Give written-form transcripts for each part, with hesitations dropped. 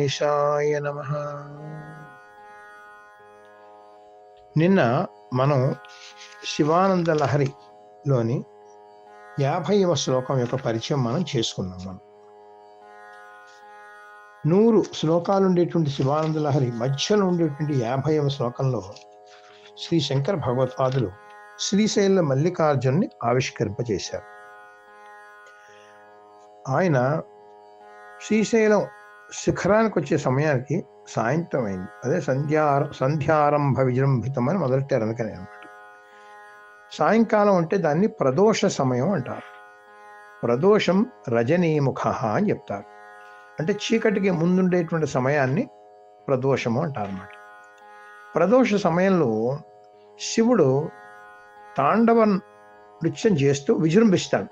గణేశాయ నమః. నిన్న మనం శివానంద లహరిలోని 50వ శ్లోకం యొక్క పరిచయం మనం చేసుకున్నాం. మనం 100 శ్లోకాలు ఉండేటువంటి శివానంద లహరి మధ్యలో ఉండేటువంటి 50వ శ్లోకంలో శ్రీ శంకర భగవత్పాదులు శ్రీశైల మల్లికార్జున్ని ఆవిష్కరింపజేశారు. ఆయన శ్రీశైలం శిఖరానికి వచ్చే సమయానికి సాయంత్రం అయింది. అదే సంధ్యారంభ విజృంభితం అని మొదలెట్టారు. అందుకని అనమాట సాయంకాలం అంటే దాన్ని ప్రదోష సమయం అంటారు. ప్రదోషం రజనీముఖ అని చెప్తారు. అంటే చీకటికి ముందుండేటువంటి సమయాన్ని ప్రదోషము అంటారు అన్నమాట. ప్రదోష సమయంలో శివుడు తాండవ నృత్యం చేస్తూ విజృంభిస్తాడు.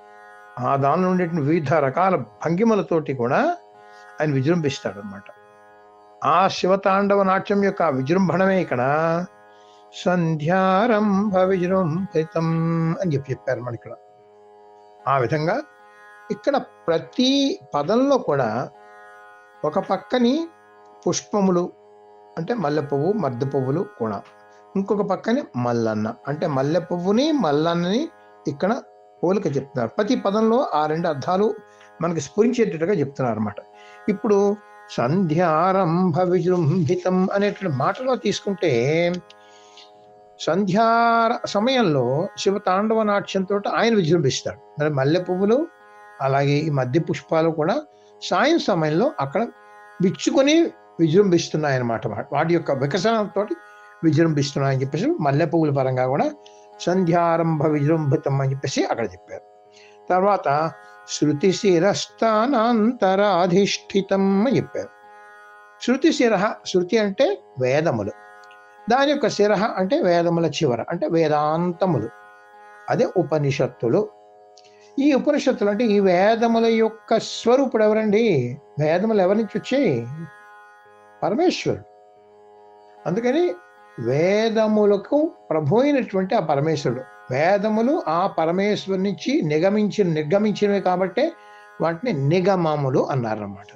ఆ దానిలో ఉండేటువంటి వివిధ రకాల భంగిమలతోటి కూడా ఆయన విజృంభిస్తాడు అనమాట. ఆ శివతాండవ నాట్యం యొక్క విజృంభణమే ఇక్కడ సంధ్యారంభ విజృంభితం అని చెప్పారు మన ఇక్కడ. ఆ విధంగా ఇక్కడ ప్రతి పదంలో కూడా ఒక పక్కని పుష్పములు అంటే మల్లె పువ్వు మద్దె పువ్వులు కూడా, ఇంకొక పక్కని మల్లన్న అంటే మల్లె పువ్వుని మల్లన్నని ఇక్కడ పోలిక చెప్తున్నారు. ప్రతి పదంలో ఆ రెండు అర్థాలు మనకి స్ఫురించేటట్టుగా చెప్తున్నారు అన్నమాట. ఇప్పుడు సంధ్యారంభ విజృంభితం అనేటువంటి మాటలో తీసుకుంటే సంధ్యా సమయంలో శివ తాండవ నాట్యంతో ఆయన విజృంభిస్తాడు. మరి మల్లె పువ్వులు అలాగే ఈ మధ్య పుష్పాలు కూడా సాయం సమయంలో అక్కడ విచ్చుకొని విజృంభిస్తున్నాయన్నమాట. వాటి యొక్క వికసనంతో విజృంభిస్తున్నాయని చెప్పేసి మల్లె పువ్వుల పరంగా కూడా సంధ్యారంభ విజృంభితం అని చెప్పేసి అక్కడ చెప్పారు. తర్వాత శృతి శిరస్థానాంతరాధిష్ఠితం అని చెప్పారు. శృతి శిర, శృతి అంటే వేదములు, దాని యొక్క శిర అంటే వేదముల చివర అంటే వేదాంతములు, అదే ఉపనిషత్తులు. ఈ ఉపనిషత్తులు అంటే ఈ వేదముల యొక్క స్వరూపుడు ఎవరండి? వేదములు ఎవరి నుంచి వచ్చాయి? పరమేశ్వరుడు. అందుకని వేదములకు ప్రభు అయినటువంటి ఆ పరమేశ్వరుడు, వేదములు ఆ పరమేశ్వరు నుంచి నిర్గమించినవి కాబట్టే వాటిని నిగమములు అన్నారన్నమాట.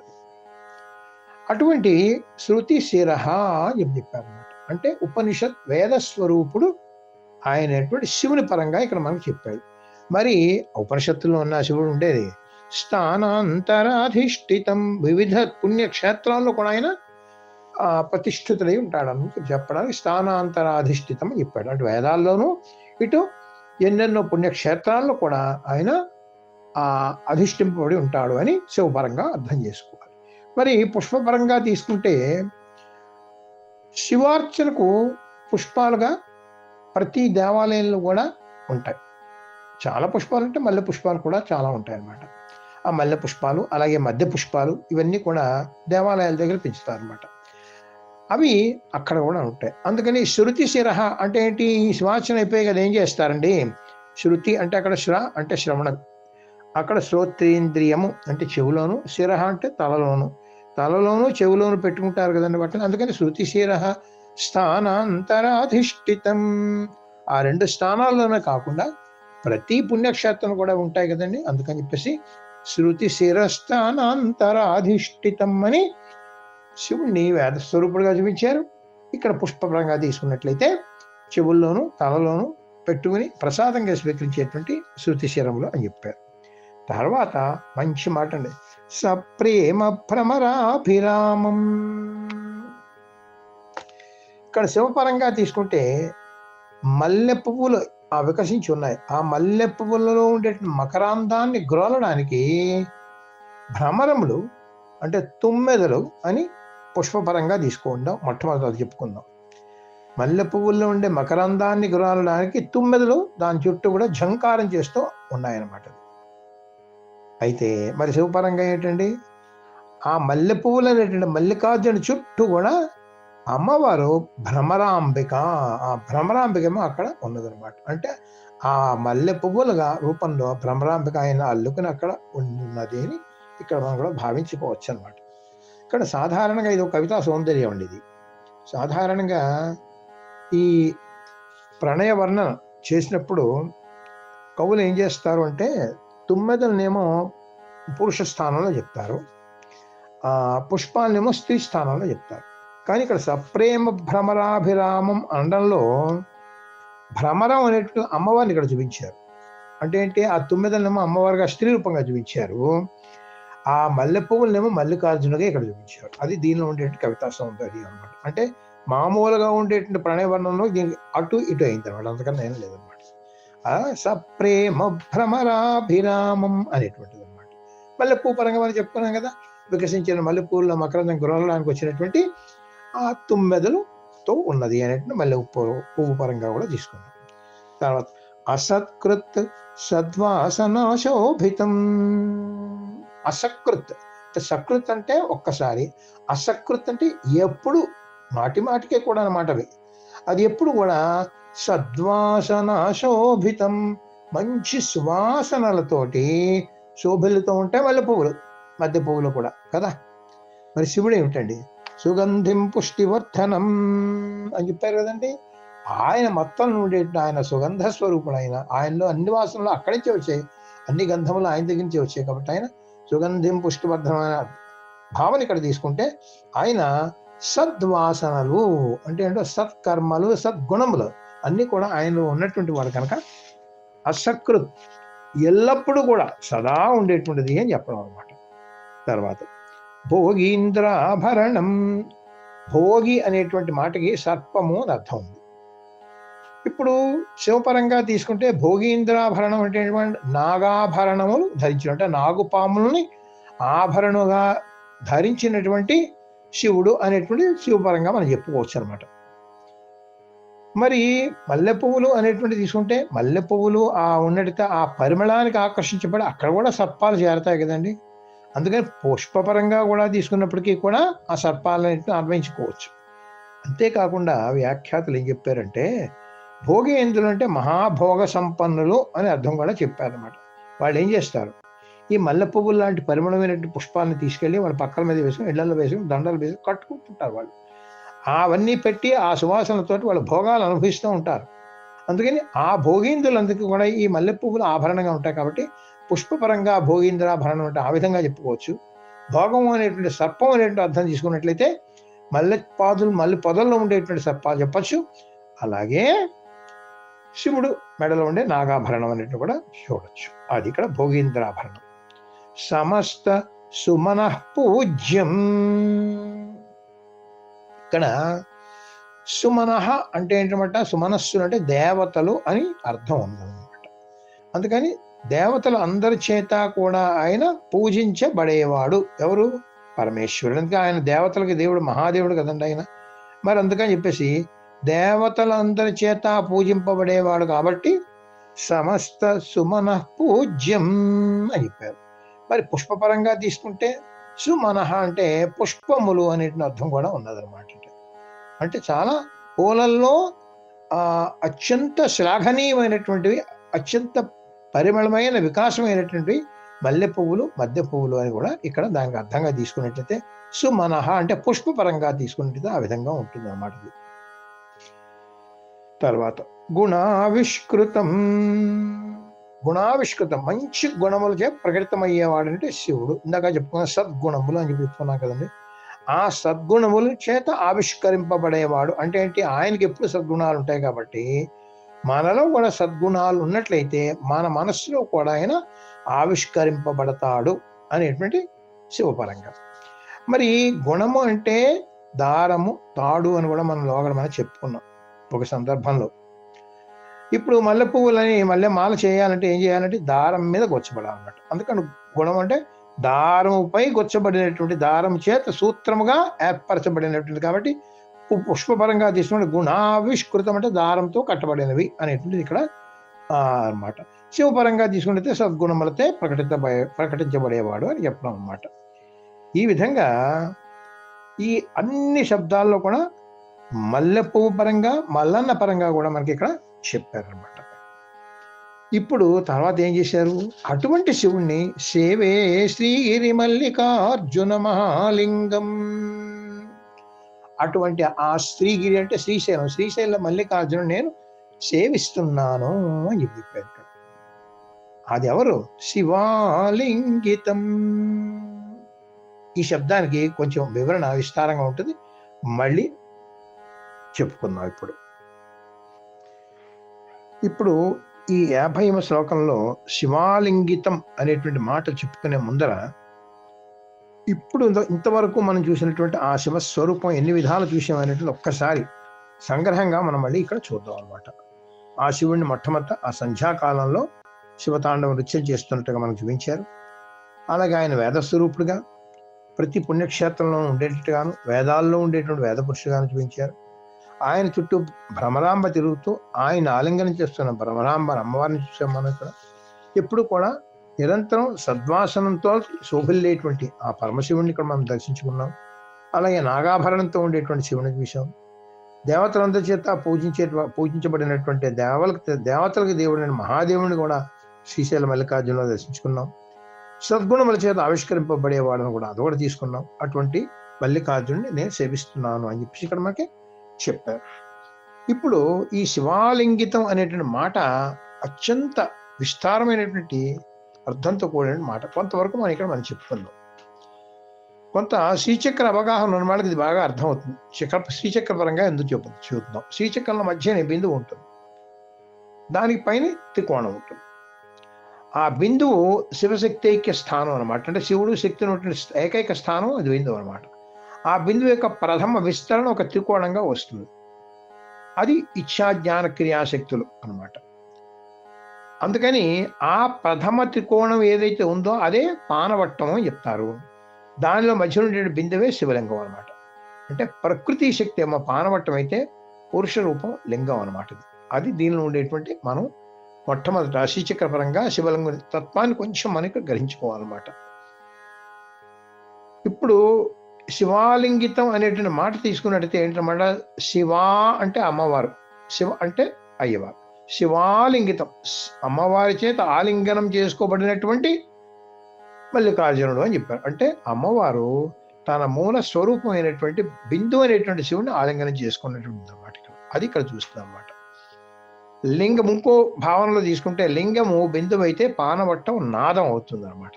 అటువంటి శృతి శిరహ అని చెప్పారన్నమాట. అంటే ఉపనిషత్ వేద స్వరూపుడు ఆయనటువంటి శివుని పరంగా ఇక్కడ మనకు చెప్పాడు. మరి ఉపనిషత్తుల్లో ఉన్న శివుడు ఉండేది స్థానాంతరాధిష్ఠితం, వివిధ పుణ్యక్షేత్రాల్లో కూడా ఆయన ప్రతిష్ఠితులై ఉంటాడని చెప్పడానికి స్థానాంతరాధిష్ఠితం అని చెప్పాడు. అంటే వేదాల్లోనూ ఇటు ఎన్నెన్నో పుణ్యక్షేత్రాల్లో కూడా ఆయన అధిష్ఠింపబడి ఉంటాడు అని శివపరంగా అర్థం చేసుకోవాలి. మరి పుష్పపరంగా తీసుకుంటే శివార్చనకు పుష్పాలుగా ప్రతి దేవాలయంలో కూడా ఉంటాయి. చాలా పుష్పాలు అంటే మల్లె పుష్పాలు కూడా చాలా ఉంటాయి అన్నమాట. ఆ మల్లె పుష్పాలు అలాగే మధ్య పుష్పాలు ఇవన్నీ కూడా దేవాలయాల దగ్గర పెంచుతారు అన్నమాట. అవి అక్కడ కూడా ఉంటాయి. అందుకని శృతి శిర అంటే ఏంటి? శివార్చన అయిపోయి కదా ఏం చేస్తారండి? శృతి అంటే అక్కడ శ్ర అంటే శ్రవణం, అక్కడ శ్రోత్రేంద్రియము అంటే చెవులోను, శిర అంటే తలలోను, చెవులోను పెట్టుకుంటారు కదండి వాటిని. అందుకని శృతి శిర స్థానాంతరాధిష్ఠితం. ఆ రెండు స్థానాల్లోనే కాకుండా ప్రతి పుణ్యక్షేత్రం కూడా ఉంటాయి కదండి. అందుకని చెప్పేసి శృతి శిరస్థానాంతరాధిష్ఠితం అని శివుణ్ణి వేద స్వరూపుడుగా చూపించారు. ఇక్కడ పుష్పపరంగా తీసుకున్నట్లయితే చెవుల్లోను తలలోను పెట్టుకుని ప్రసాదంగా స్వీకరించేటువంటి శృతి శిరములు అని చెప్పారు. తర్వాత మంచి మాట అండి, సప్రేమ భ్రమరాభిరామం. ఇక్కడ శివపరంగా తీసుకుంటే మల్లె పువ్వులు వికసించి ఉన్నాయి. ఆ మల్లె పువ్వులలో ఉండే మకరాందాన్ని గ్రోలడానికి భ్రమరములు అంటే తుమ్మెదలు అని పుష్పపరంగా తీసుకుందాం. మొట్టమొదటి చెప్పుకుందాం. మల్లె పువ్వుల్లో ఉండే మకరందాన్ని గ్రోలడానికి తుమ్మెదలు దాని చుట్టూ కూడా ఝంకారం చేస్తూ ఉన్నాయన్నమాట. అయితే మరి శివపరంగా ఏంటండి? ఆ మల్లె పువ్వులు అనేటువంటి మల్లికార్జున చుట్టూ కూడా అమ్మవారు భ్రమరాంబిక, ఆ భ్రమరాంబికమో అక్కడ ఉన్నదనమాట. అంటే ఆ మల్లె పువ్వులుగా రూపంలో భ్రమరాంబిక ఆయన అల్లుకుని అక్కడ ఉన్నది అని ఇక్కడ మనం కూడా భావించుకోవచ్చు అనమాట. ఇక్కడ సాధారణంగా ఇది ఒక కవితా సౌందర్యం అండి. ఇది సాధారణంగా ఈ ప్రణయ వర్ణన చేసినప్పుడు కవులు ఏం చేస్తారు అంటే తుమ్మెదలనేమో పురుష స్థానంలో చెప్తారు, పుష్పాలనేమో స్త్రీ స్థానంలో చెప్తారు. కానీ ఇక్కడ సప్రేమ భ్రమరాభిరామం అనడంలో భ్రమరం అనేటువంటి అమ్మవారిని ఇక్కడ చూపించారు. అంటే ఏంటి, ఆ తుమ్మెదలనేమో అమ్మవారిగా స్త్రీ రూపంగా చూపించారు, ఆ మల్లె పువ్వులనేమో మల్లికార్జునగా ఇక్కడ చూపించారు. అది దీనిలో ఉండేటువంటి కవితా సౌందర్యం అనమాట. అంటే మామూలుగా ఉండేటువంటి ప్రణయవర్ణంలో దీనికి అటు ఇటు అయింది అనమాట, అంతకన్నా ఏం లేదనమాట. సప్రేమ భ్రమరాభిరామం అనేటువంటిది అనమాట. మల్లెపూ పరంగా మనం చెప్పుకున్నాం కదా, వికసించిన మల్లెపూల మకరందం గురవడానికి వచ్చినటువంటి ఆ తుమ్మెదలుతో ఉన్నది అనేటువంటి మల్లె పువ్వు పరంగా కూడా తీసుకున్నాం. తర్వాత అసత్కృత్ సద్వాసనాశోభితం. అసకృత్, సకృత్ అంటే ఒక్కసారి, అసకృత్ అంటే ఎప్పుడు, మాటి మాటికే కూడా అన్నమాట. అది ఎప్పుడు కూడా సద్వాసనాశోభితం, మంచి సువాసనలతోటి శోభిలతో ఉంటాయి మల్లె పువ్వులు, మధ్య పువ్వులు కూడా కదా. మరి శివుడు ఏమిటండి, సుగంధిం పుష్టివర్ధనం అని చెప్పారు కదండి. ఆయన మొత్తం నుండి ఆయన సుగంధ స్వరూపుడు, ఆయనలో అన్ని వాసనలు అక్కడి నుంచే వచ్చాయి, అన్ని గంధములు ఆయన దగ్గర నుంచే వచ్చాయి. కాబట్టి ఆయన సుగంధిం పుష్టివర్ధనమైన భావన ఇక్కడ తీసుకుంటే, ఆయన సద్వాసనలు అంటే ఏంటో సత్కర్మలు, సద్గుణములు అన్ని కూడా ఆయనలో ఉన్నటువంటి వాడు కనుక అసకృత్, ఎల్లప్పుడూ కూడా సదా ఉండేటువంటిది అని చెప్పడం అనమాట. తర్వాత భోగీంద్రాభరణం. భోగి అనేటువంటి మాటకి సర్పము అని అర్థం ఉంది. ఇప్పుడు శివపరంగా తీసుకుంటే భోగీంద్రాభరణం అంటే నాగాభరణములు ధరించిన, అంటే నాగుపాములని ఆభరణగా ధరించినటువంటి శివుడు అనేటువంటి శివపరంగా మనం చెప్పుకోవచ్చు అనమాట. మరి మల్లె పువ్వులు అనేటువంటి తీసుకుంటే మల్లె పువ్వులు ఉన్నట్టు ఆ పరిమళానికి ఆకర్షించబడి అక్కడ కూడా సర్పాలు చేరతాయి కదండి. అందుకని పుష్పపరంగా కూడా తీసుకున్నప్పటికీ కూడా ఆ సర్పాలన్నింటిని అన్వయించుకోవచ్చు. అంతేకాకుండా వ్యాఖ్యాతలు ఏం చెప్పారంటే, భోగేంద్రులు అంటే మహాభోగ సంపన్నులు అని అర్థం కూడా చెప్పారనమాట. వాళ్ళు ఏం చేస్తారు, ఈ మల్లె పువ్వులు లాంటి పరిమళమైనటువంటి పుష్పాలను తీసుకెళ్ళి వాళ్ళ పక్కల మీద వేసుకుని, ఇళ్లలో వేసుకుని, దండలు వేసుకుని కట్టుకుంటుంటారు వాళ్ళు. అవన్నీ పెట్టి ఆ సువాసనతో వాళ్ళు భోగాలు అనుభవిస్తూ ఉంటారు. అందుకని ఆ భోగీంద్రులందరికీ కూడా ఈ మల్లె పువ్వులు ఆభరణంగా ఉంటాయి. కాబట్టి పుష్పపరంగా భోగీంద్రాభరణం అంటే ఆ విధంగా చెప్పుకోవచ్చు. భోగం అనేటువంటి సర్పం అనేటువంటి అర్థం తీసుకున్నట్లయితే మల్లె పొదల్లో ఉండేటువంటి సర్పాలు చెప్పచ్చు. అలాగే శివుడు మెడలో ఉండే నాగాభరణం అనేటువంటి కూడా చూడొచ్చు. అది ఇక్కడ భోగీంద్రాభరణం. సమస్త సుమనః పూజ్యం. ఇక్కడ సుమనః అంటే ఏంటన్నమాట, సుమనస్సులు అంటే దేవతలు అని అర్థం ఉందన్నమాట. అందుకని దేవతలు అందరి చేత కూడా ఆయన పూజించబడేవాడు. ఎవరు, పరమేశ్వరుడు. అందుకే ఆయన దేవతలకి దేవుడు, మహాదేవుడు కదండి ఆయన. మరి అందుకని చెప్పేసి దేవతలందరి చేత పూజింపబడేవాడు కాబట్టి సమస్త సుమనః పూజ్యం అని చెప్పారు. మరి పుష్పపరంగా తీసుకుంటే సుమనః అంటే పుష్పములు అనేటువంటి అర్థం కూడా ఉన్నదన్నమాట. అంటే చాలా పూలల్లో అత్యంత శ్లాఘనీయమైనటువంటివి, అత్యంత పరిమళమైన వికాసమైనటువంటివి మల్లె పువ్వులు, మధ్య పువ్వులు అని కూడా ఇక్కడ దానికి అర్థంగా తీసుకున్నట్లయితే సుమనః అంటే పుష్పపరంగా తీసుకున్నట్లయితే ఆ విధంగా ఉంటుంది అన్నమాట. తర్వాత గుణావిష్కృతం. గుణావిష్కృతం మంచి గుణములచే ప్రకటితమయ్యేవాడంటే శివుడు. ఇందాక చెప్పుకున్న సద్గుణములు అని చెప్పుకున్నాం కదండి. ఆ సద్గుణముల చేత ఆవిష్కరింపబడేవాడు అంటే ఏంటి, ఆయనకి ఎప్పుడు సద్గుణాలు ఉంటాయి కాబట్టి మనలో కూడా సద్గుణాలు ఉన్నట్లయితే మన మనస్సులో కూడా ఆయన ఆవిష్కరింపబడతాడు అనేటువంటి శివపరంగా. మరి గుణము అంటే దారము, తాడు అని కూడా మనం లోగడ మనం చెప్పుకున్నాం ఒక సందర్భంలో. ఇప్పుడు మల్లె పువ్వులని మల్లె మాల చేయాలంటే ఏం చేయాలంటే దారం మీద గొచ్చబడాలన్నమాట. అందుకని గుణం అంటే దారముపై గొచ్చబడినటువంటి, దారం చేత సూత్రముగా ఏర్పరచబడినటువంటి. కాబట్టి పుష్పపరంగా తీసుకుంటే గుణావిష్కృతం అంటే దారంతో కట్టబడినవి అనేటువంటిది ఇక్కడ అన్నమాట. శివపరంగా తీసుకుంటే సద్గుణములతో ప్రకటించబడేవాడు అని చెప్పడం అన్నమాట. ఈ విధంగా ఈ అన్ని శబ్దాల్లో కూడా మల్లె పువ్వు పరంగా, మల్లన్న పరంగా కూడా మనకి ఇక్కడ చెప్పారనమాట. ఇప్పుడు తర్వాత ఏం చేశారు, అటువంటి శివుణ్ణి సేవే శ్రీగిరి మల్లికార్జున మహాలింగం. అటువంటి ఆ శ్రీగిరి అంటే శ్రీశైలం, శ్రీశైల మల్లికార్జును నేను సేవిస్తున్నాను అని చెప్పారు. అది ఎవరు, శివాలింగితం. ఈ శబ్దానికి కొంచెం వివరణ విస్తారంగా ఉంటుంది, మళ్ళీ చెప్పుకుందాం. ఇప్పుడు ఈ 50వ శ్లోకంలో శివాలింగితం అనేటువంటి మాట చెప్పుకునే ముందర ఇప్పుడు ఇంతవరకు మనం చూసినటువంటి ఆ శివస్వరూపం ఎన్ని విధాలు చూసామనేటువంటి ఒక్కసారి సంగ్రహంగా మనం మళ్ళీ ఇక్కడ చూద్దాం అనమాట. ఆ శివుడిని మొట్టమొదట ఆ సంధ్యాకాలంలో శివతాండవ నృత్యం చేస్తున్నట్టుగా మనకు చూపించారు. అలాగే ఆయన వేదస్వరూపుడుగా ప్రతి పుణ్యక్షేత్రంలో ఉండేటట్టుగాను, వేదాల్లో ఉండేటువంటి వేద పురుషుడుగాను చూపించారు. ఆయన చుట్టూ భ్రమరాంబ తిరుగుతూ ఆయన ఆలింగనం చేస్తున్న భ్రమరాంబ అమ్మవారిని చూసాం. మనం ఇక్కడ ఎప్పుడు కూడా నిరంతరం సద్వాసనంతో శోభిల్లేటువంటి ఆ పరమశివుడిని ఇక్కడ మనం దర్శించుకున్నాం. అలాగే నాగాభరణంతో ఉండేటువంటి శివుని చూసాం. దేవతలందరి చేత పూజించబడినటువంటి దేవతలకు దేవుడైన మహాదేవుని కూడా శ్రీశైల మల్లికార్జునంలో దర్శించుకున్నాం. సద్గుణముల చేత ఆవిష్కరింపబడేవాడని కూడా అది కూడా తీసుకున్నాం. అటువంటి మల్లికార్జునుడిని నేను సేవిస్తున్నాను అని చెప్పేసి ఇక్కడ మనకి చెప్పారు. ఇప్పుడు ఈ శివాలింగితం అనేటువంటి మాట అత్యంత విస్తారమైనటువంటి అర్థంతో కూడిన మాట. కొంతవరకు మనం చెప్పుకుందాం. కొంత శ్రీచక్ర అవగాహన ఉన్న వాళ్ళకి ఇది బాగా అర్థమవుతుంది. శ్రీచక్ర పరంగా ఎందుకు చూద్దాం. శ్రీచక్రంలో మధ్యనే బిందువు ఉంటుంది, దానికి పైన త్రికోణం ఉంటుంది. ఆ బిందువు శివశక్తి ఐక్య స్థానం అనమాట. అంటే శివుడు శక్తి ఉన్నటువంటి ఏకైక స్థానం అది బిందువు అనమాట. ఆ బిందువు యొక్క ప్రథమ విస్తరణ ఒక త్రికోణంగా వస్తుంది. అది ఇచ్ఛా జ్ఞాన క్రియాశక్తులు అనమాట. అందుకని ఆ ప్రథమ త్రికోణం ఏదైతే ఉందో అదే పానవట్టం అని చెప్తారు. దానిలో మధ్య ఉండే బిందువే శివలింగం అనమాట. అంటే ప్రకృతి శక్తి ఏమో పానవట్టం అయితే పురుష రూపం లింగం అనమాట. అది దీనిలో ఉండేటువంటి మనం మొట్టమొదట శ్రీచక్ర పరంగా శివలింగ తత్వాన్ని కొంచెం మనకు గ్రహించుకోవాలన్నమాట. ఇప్పుడు శివాలింగితం అనేటువంటి మాట తీసుకున్నట్టయితే ఏంటన్నమాట, శివ అంటే అమ్మవారు, శివ అంటే అయ్యవారు. శివాలింగితం అమ్మవారి చేత ఆలింగనం చేసుకోబడినటువంటి మల్లికార్జునుడు అని చెప్పారు. అంటే అమ్మవారు తన మూల స్వరూపమైనటువంటి బిందు అనేటువంటి శివుని ఆలింగనం చేసుకున్నటువంటి అన్నమాట. అది ఇక్కడ చూస్తాం అన్నమాట. లింగం ఇంకో భావనలో తీసుకుంటే లింగము బిందువు అయితే పానవట్టం నాదం అవుతుంది అనమాట.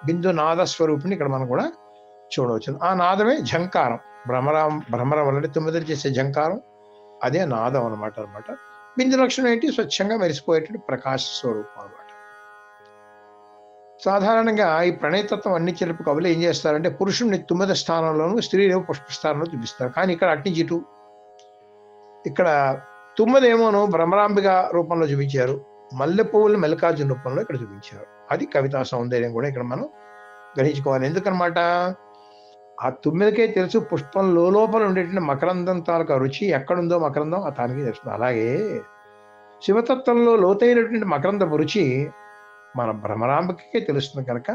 బిందు నాద స్వరూపిణి ఇక్కడ మనం కూడా చూడవచ్చు. ఆ నాదమే ఝంకారం. భ్రమరం వల్ల తొమ్మిదలు చేసే ఝంకారం అదే నాదం అనమాట. బిందు లక్షణం ఏంటి, స్వచ్ఛంగా మెరిసిపోయేటువంటి ప్రకాశ స్వరూపం అనమాట. సాధారణంగా ఈ ప్రణయతత్వం అన్ని చెరుపు కవులు ఏం చేస్తారంటే పురుషుడిని 9వ స్థానంలోనూ స్త్రీని పుష్పస్థానంలో చూపిస్తారు. కానీ ఇక్కడ అట్నుంచి ఇటు ఇక్కడ 9 ఏమోను భ్రమరాంబిక రూపంలో చూపించారు, మల్లె పువ్వులు మల్లికార్జున రూపంలో ఇక్కడ చూపించారు. అది కవితా సౌందర్యం కూడా ఇక్కడ మనం గ్రహించుకోవాలి. ఎందుకనమాట, ఆ 9కే తెలుసు పుష్పం లోపల ఉండేటువంటి మకరందం తాలూకా రుచి ఎక్కడుందో మకరందం అతనికి తెలుస్తుంది. అలాగే శివతత్వంలో లోతైనటువంటి మకరందపు రుచి మన భ్రమరాంబకే తెలుస్తుంది కనుక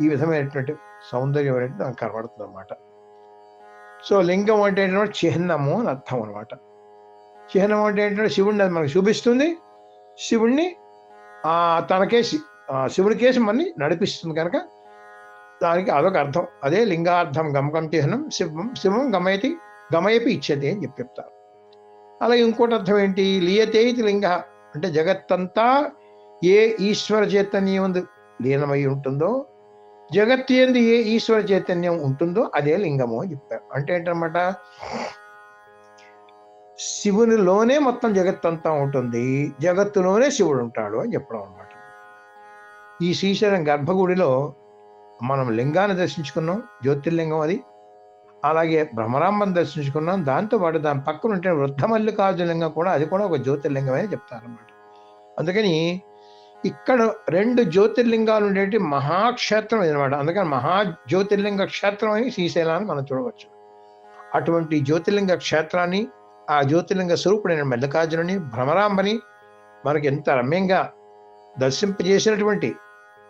ఈ విధమైనటువంటి సౌందర్యం అనేది మనకు కనబడుతుంది అనమాట. సో లింగం అంటే ఏంటంటే చిహ్నము అని అర్థం అనమాట. చిహ్నం అంటే ఏంటంటే శివుడిని అది మనకు చూపిస్తుంది, శివుణ్ణి తనకేసి శివుడికేసి మనని నడిపిస్తుంది కనుక దానికి అదొక అర్థం. అదే లింగార్థం గమకం చిహ్నం శివం గమయపి ఇచ్చేది అని చెప్తారు. అలాగే ఇంకోటి అర్థం ఏంటి, లీయతే ఇది లింగ అంటే జగత్తంతా ఏ ఈశ్వర చైతన్యం లీనమై ఉంటుందో, జగత్తు ఎందు ఏ ఈశ్వర చైతన్యం ఉంటుందో అదే లింగము అని చెప్పారు. అంటే ఏంటన్నమాట, శివునిలోనే మొత్తం జగత్తంతా ఉంటుంది, జగత్తులోనే శివుడు ఉంటాడు అని చెప్పడం అనమాట. ఈ శ్రీశైలం గర్భగుడిలో మనం లింగాన్ని దర్శించుకున్నాం, జ్యోతిర్లింగం అది. అలాగే భ్రమరాంబను దర్శించుకున్నాం, దాంతోపాటు దాని పక్కన ఉంటే వృద్ధ మల్లికార్జున లింగం కూడా, అది కూడా ఒక జ్యోతిర్లింగం అని చెప్తారన్నమాట. అందుకని ఇక్కడ 2 జ్యోతిర్లింగాలు ఉండేటి మహాక్షేత్రం అనమాట. అందుకని మహాజ్యోతిర్లింగ క్షేత్రం అని శ్రీశైలాన్ని మనం చూడవచ్చు. అటువంటి జ్యోతిర్లింగ క్షేత్రాన్ని, ఆ జ్యోతిర్లింగ స్వరూపుడైన మల్లికార్జునుని భ్రమరాంబని మనకి ఎంత రమ్యంగా దర్శింపజేసినటువంటి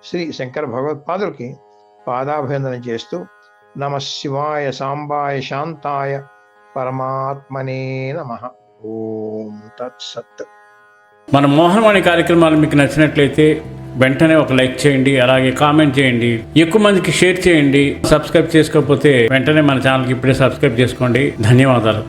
శ్రీ శంకర భగవత్పాదులకి పాదాభివందనం చేస్తూ నమ శివాయ సాంబాయ శాంతాయ పరమాత్మనే నమః. ఓం తత్సత్. మన మోహనవాణి కార్యక్రమాలు మీకు నచ్చినట్లయితే వెంటనే ఒక లైక్ చేయండి, అలాగే కామెంట్ చేయండి, ఎక్కువ మందికి షేర్ చేయండి. సబ్స్క్రైబ్ చేసుకోకపోతే వెంటనే మన ఛానల్కి ఇప్పుడే సబ్స్క్రైబ్ చేసుకోండి. ధన్యవాదాలు.